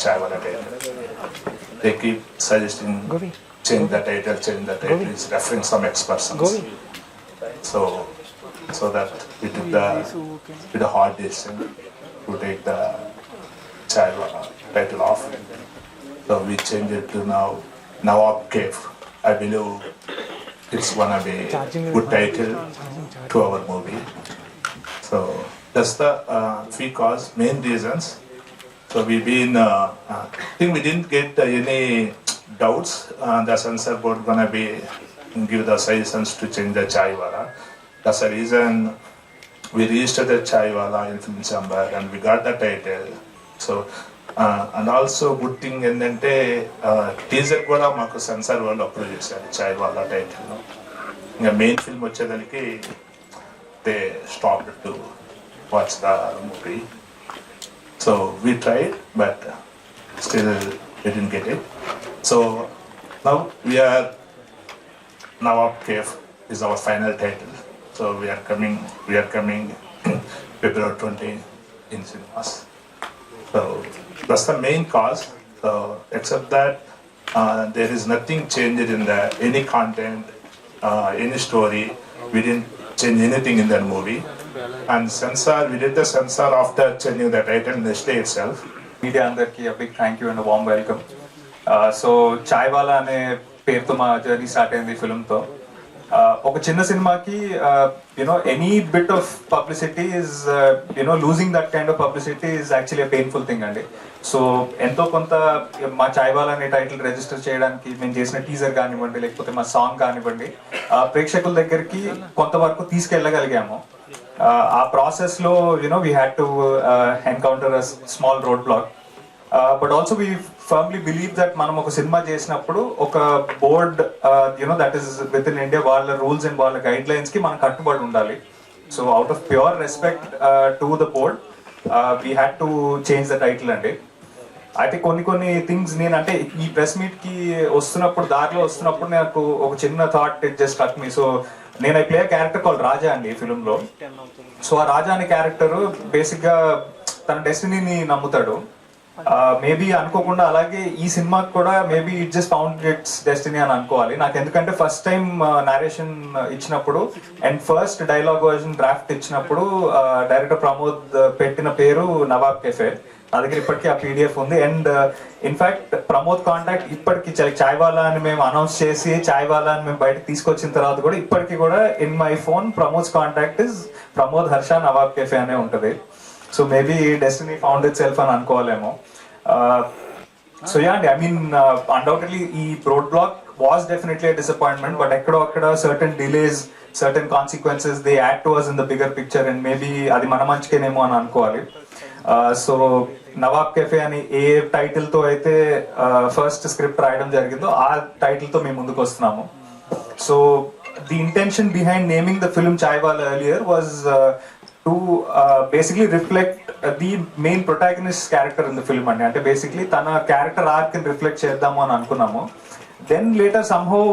Chaiwala title. They keep suggesting change the title is referring some ex-persons. So that we took the hard decision to take the Chaiwala title off. So we changed it to now Nawab Cave. I believe it's gonna be good title to our movie. So that's the main reasons. So we've been, I think we didn't get any doubts. The censor board gonna be give the suggestions to change the Chaiwala. That's the reason we registered the Chaiwala in film chamber and we got the title. So and also good thing ఏంటంటే teaser కూడా మాకు censor వాళ్ళు approve చేశారు Chaiwala title. ఇంకా main film వచ్చేదానికి they stopped to watch the movie. So we tried, but still we didn't get it. So now we are Nawab Cave is our final title. So we are coming February 20 in cinemas. So that's the main cause. So except that there is nothing changed in any content, any story. We didn't change anything in that movie. And censor, we did the censor after changing the title next day itself. Media andarki a big thank you and a warm welcome. So Chaiwala ane పేరుతో మా journey start అయింది ఫిల్మ్తో. ఒక చిన్న సినిమాకి any bit of publicity is losing that kind of publicity is actually painful thing అండి. So ఎంతో కొంత మా Chaiwala అనే టైటిల్ రిజిస్టర్ చేయడానికి మేము చేసిన టీజర్ కానివ్వండి, లేకపోతే మా సాంగ్ కానివ్వండి, ప్రేక్షకుల దగ్గరికి కొంతవరకు తీసుకెళ్ళగలిగాము. ఆ ప్రాసెస్ లో we had to encounter a small road block. But also we firmly believe that మనం ఒక సినిమా చేసినప్పుడు ఒక board that is within India వాళ్ళ రూల్స్ అండ్ వాళ్ళ గైడ్ లైన్స్ కి మనం కట్టుబడి ఉండాలి. So out of pure respect to the board we had to change the title అండి. అయితే కొన్ని థింగ్స్ నేనంటే ఈ ప్రెస్ మీట్ కి దారిలో వస్తున్నప్పుడు నాకు ఒక చిన్న thought it just struck me. So నేను ఐ ప్లే క్యారెక్టర్ కాల్ రాజా అండి ఈ ఫిల్మ్ లో. సో ఆ రాజా అనే క్యారెక్టర్ బేసిక్ గా తన డెస్టినీని నమ్ముతాడు. మేబీ అనుకోకుండా అలాగే ఈ సినిమాకి కూడా maybe it just found it's destiny అని అనుకోవాలి. నాకు ఎందుకంటే ఫస్ట్ టైం నారేషన్ ఇచ్చినప్పుడు and first dialogue version draft ఇచ్చినప్పుడు డైరెక్టర్ ప్రమోద్ పెట్టిన పేరు నవాబ్ కెఫే. నా దగ్గర ఇప్పటికీ ఆ పీడిఎఫ్ ఉంది. అండ్ ఇన్ఫాక్ట్ ప్రమోద్ కాంటాక్ట్ ఇప్పటికి Chaiwala అని మేము అనౌన్స్ చేసి Chaiwala అని మేము బయటకు తీసుకొచ్చిన తర్వాత కూడా ఇప్పటికీ కూడా in my phone Pramod contact is Pramod Harsha Nawab cafe అనే ఉంటుంది. So maybe destiny found itself అని అనుకోవాలేమో. సో యా అండి, ఐ మీన్ అన్డౌటెడ్లీ ఈ road block was definitely a disappointment, but ఎక్కడో అక్కడ certain delays, certain consequences they add to us in the bigger picture and maybe అది మన మంచికేనేమో అని అనుకోవాలి. సో నవాబ్ కెఫే అని ఏ టైటిల్ తో అయితే ఫస్ట్ స్క్రిప్ట్ రాయడం జరిగిందో ఆ టైటిల్ తో మేము ముందుకు వస్తున్నాము. So the intention behind naming the film Chaiwala earlier was to basically reflect the main protagonist character in the film అండి. అంటే బేసిక్లీ తన క్యారెక్టర్ ఆర్క్ ని రిఫ్లెక్ట్ చేద్దాము అని అనుకున్నాము. దెన్ లేటర్ సమ్హౌ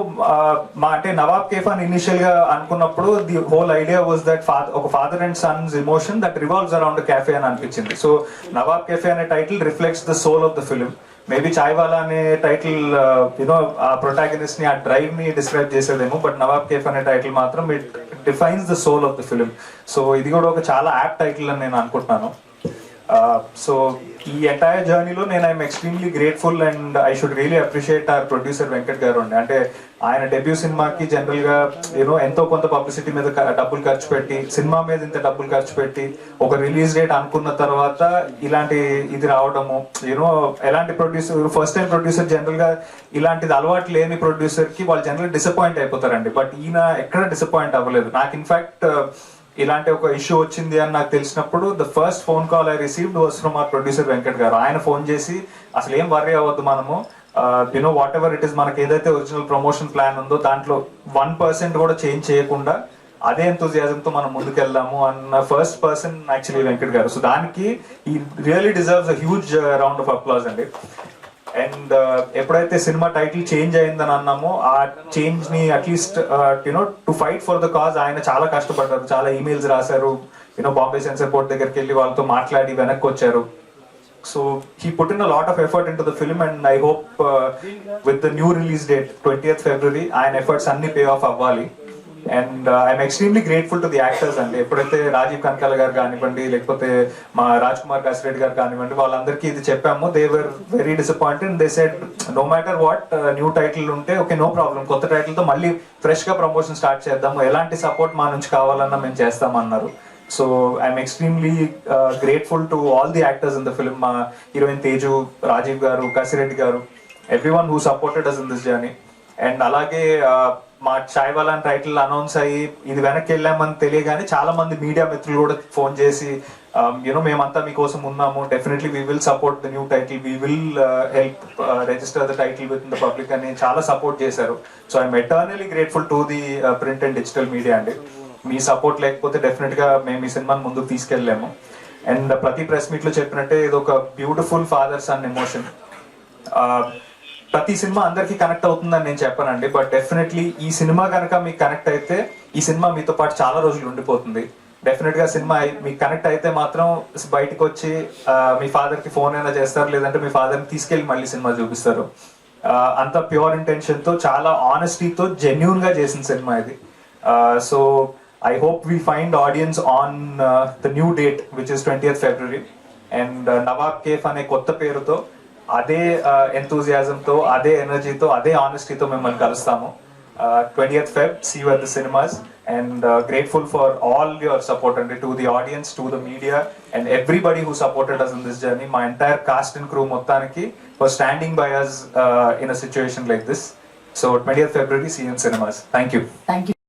అంటే నవాబ్ కేఫ్ అని ఇనిషియల్ గా అనుకున్నప్పుడు the whole idea was that ఒక father and sons emotion that revolves around cafe అని అనిపించింది. సో నవాబ్ కేఫే అనే title reflects the soul of the film. Maybe Chaiwala అనే టైటిల్ ఆ ప్రొటాగనిస్ట్ ని, ఆ డ్రైవ్ ని డిస్క్రైబ్ చేసేదేమో, బట్ నవాబ్ కేఫ్ అనే టైటిల్ మాత్రం it defines the soul of the film. So ఇది కూడా ఒక చాలా యాప్ట్ టైటిల్ అని నేను అనుకుంటున్నాను. సో ఈ ఎంటైర్ జర్నీలో నేను I'm extremely grateful and I should really appreciate hour producer Venkat గారు అండి. అంటే ఆయన డెబ్యూ సినిమాకి జనరల్ గా ఎంతో కొంత పబ్లిసిటీ మీద డబ్బులు ఖర్చు పెట్టి, సినిమా మీద ఇంత డబ్బులు ఖర్చు పెట్టి ఒక రిలీజ్ డేట్ అనుకున్న తర్వాత ఇలాంటి ఇది రావడము, ఎలాంటి producer, first time producer general గా ఇలాంటిది అలవాటు లేని ప్రొడ్యూసర్ కి వాళ్ళు జనరల్ డిసప్పాయింట్ అయిపోతారండి. బట్ ఈయన ఎక్కడ డిసప్పాయింట్ అవ్వలేదు. నాకు ఇన్ఫాక్ట్ ఇలాంటి ఒక ఇష్యూ వచ్చింది అని నాకు తెలిసినప్పుడు the first phone call I received was from our producer Venkat గారు. ఆయన ఫోన్ చేసి అసలు ఏం వర్రీ అవ్వద్దు, మనము వాట్ ఎవర్ ఇట్ ఈస్, మనకి ఏదైతే ఒరిజినల్ ప్రమోషన్ ప్లాన్ ఉందో దాంట్లో 1% కూడా చేంజ్ చేయకుండా అదే ఎంతూజియాజంతో మనం ముందుకెళ్దాము అన్న ఫస్ట్ పర్సన్ యాక్చువల్లీ వెంకట్ గారు. సో దానికి ఈ really deserves a huge round of applause అండి. అండ్ ఎప్పుడైతే సినిమా టైటిల్ చేంజ్ అయిందని అన్నామో ఆ చేంజ్ ని at least to fight for the cause ఆయన చాలా కష్టపడ్డారు, చాలా ఈమెయిల్స్ రాశారు, బాంబే సెన్సర్ బోర్డ్ దగ్గరికి వెళ్ళి వాళ్ళతో మాట్లాడి వెనక్కి వచ్చారు. So he put in a lot of effort into the film, and I hope with the new release date 20th February ఆయన efforts అన్ని pay off అవ్వాలి. And I'm extremely grateful to the actors అండి. ఎప్పుడైతే రాజీవ్ కనకాల గారు కానివ్వండి, లేకపోతే మా రాజ్ కుమార్ కాసిరెడ్డి గారు కానివ్వండి, వాళ్ళందరికీ ఇది చెప్పాము. They were very disappointed. They said no matter what new title ఉంటే ఓకే, నో ప్రాబ్లం, కొత్త టైటిల్ తో మళ్ళీ ఫ్రెష్ గా ప్రమోషన్ స్టార్ట్ చేద్దాము, ఎలాంటి సపోర్ట్ మా నుంచి కావాలన్నా మేము చేస్తామన్నారు. So I'm extremely grateful to all the actors in the film. మా హీరోయిన్ తేజు, రాజీవ్ గారు, కాసిరెడ్డి గారు, everyone who supported us in this journey. And అలాగే మా చాయ్వాలా అని టైటిల్ అనౌన్స్ అయ్యి ఇది వెనక్కి వెళ్ళామని తెలియగానే చాలా మంది మీడియా మిత్రులు కూడా ఫోన్ చేసి యూనో మేమంతా మీకోసం ఉన్నాము, definitely we will support the new title, we will help register the title with the public అని చాలా సపోర్ట్ చేశారు. So I'm eternally grateful to the print and digital media అండి. మీ సపోర్ట్ లేకపోతే డెఫినెట్ గా మేము ఈ సినిమాని ముందుకు తీసుకెళ్ళలేము. అండ్ ప్రతి ప్రెస్ మీట్ లో చెప్పినట్టే ఇది ఒక బ్యూటిఫుల్ ఫాదర్ సన్ ఎమోషన్. ప్రతి సినిమా అందరికి కనెక్ట్ అవుతుందని నేను చెప్పానండి, బట్ డెఫినెట్లీ ఈ సినిమా కనుక మీకు కనెక్ట్ అయితే ఈ సినిమా మీతో పాటు చాలా రోజులు ఉండిపోతుంది. డెఫినెట్ గా సినిమా మీకు కనెక్ట్ అయితే మాత్రం బయటకు వచ్చి మీ ఫాదర్ కి ఫోన్ అయినా చేస్తారు, లేదంటే మీ ఫాదర్ ని తీసుకెళ్లి మళ్ళీ సినిమా చూపిస్తారు. అంత ప్యూర్ ఇంటెన్షన్ తో, చాలా ఆనెస్టీతో, జెన్యూన్ గా చేసిన సినిమా ఇది. So I hope we find audience on the new date which is 20th February. And Nawab cafe అనే కొత్త పేరుతో, అదే ఎంతూజియాజంతో, అదే ఎనర్జీతో, అదే ఆనెస్టీతో మిమ్మల్ని కలుస్తాము. 20th Feb, see you at the cinemas, and grateful for all your support and to the audience, to the media, and everybody who supported us in this journey. My entire cast and crew మొత్తానికి for standing by us in a situation like this. So 20th February, see you in cinemas. Thank you. Thank you.